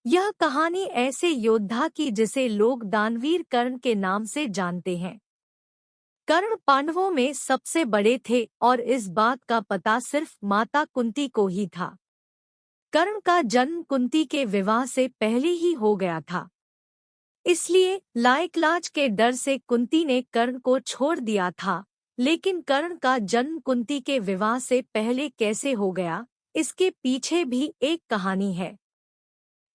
यह कहानी ऐसे योद्धा की जिसे लोग दानवीर कर्ण के नाम से जानते हैं। कर्ण पांडवों में सबसे बड़े थे और इस बात का पता सिर्फ माता कुंती को ही था। कर्ण का जन्म कुंती के विवाह से पहले ही हो गया था, इसलिए लायक लाज के डर से कुंती ने कर्ण को छोड़ दिया था। लेकिन कर्ण का जन्म कुंती के विवाह से पहले कैसे हो गया, इसके पीछे भी एक कहानी है।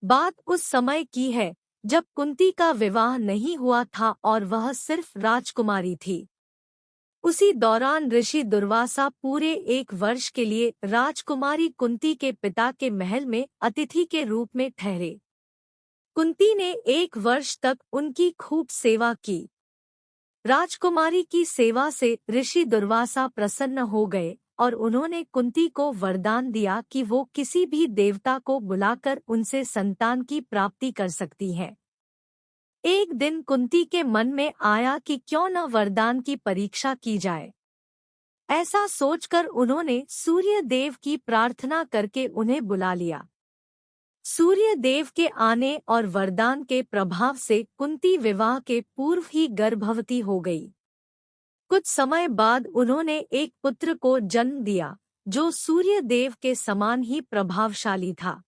बात उस समय की है जब कुंती का विवाह नहीं हुआ था और वह सिर्फ राजकुमारी थी। उसी दौरान ऋषि दुर्वासा पूरे 1 वर्ष के लिए राजकुमारी कुंती के पिता के महल में अतिथि के रूप में ठहरे। कुंती ने 1 वर्ष तक उनकी खूब सेवा की। राजकुमारी की सेवा से ऋषि दुर्वासा प्रसन्न हो गए और उन्होंने कुंती को वरदान दिया कि वो किसी भी देवता को बुलाकर उनसे संतान की प्राप्ति कर सकती है। एक दिन कुंती के मन में आया कि क्यों न वरदान की परीक्षा की जाए। ऐसा सोचकर उन्होंने सूर्य देव की प्रार्थना करके उन्हें बुला लिया। सूर्य देव के आने और वरदान के प्रभाव से कुंती विवाह के पूर्व ही गर्भवती हो गई। कुछ समय बाद उन्होंने एक पुत्र को जन्म दिया जो सूर्य देव के समान ही प्रभावशाली था।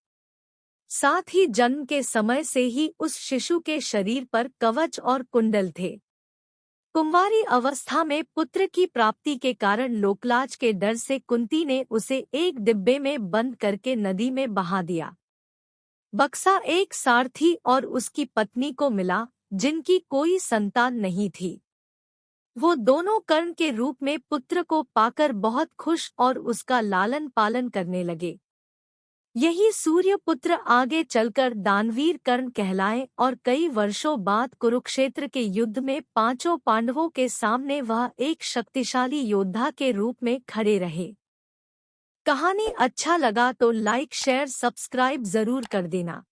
साथ ही जन्म के समय से ही उस शिशु के शरीर पर कवच और कुंडल थे। कुंवारी अवस्था में पुत्र की प्राप्ति के कारण लोकलाज के डर से कुंती ने उसे एक डिब्बे में बंद करके नदी में बहा दिया। बक्सा एक सारथी और उसकी पत्नी को मिला जिनकी कोई संतान नहीं थी। वो दोनों कर्ण के रूप में पुत्र को पाकर बहुत खुश और उसका लालन पालन करने लगे। यही सूर्यपुत्र आगे चलकर दानवीर कर्ण कहलाए और कई वर्षों बाद कुरुक्षेत्र के युद्ध में 5 पांडवों के सामने वह एक शक्तिशाली योद्धा के रूप में खड़े रहे। कहानी अच्छा लगा तो लाइक शेयर सब्सक्राइब जरूर कर देना।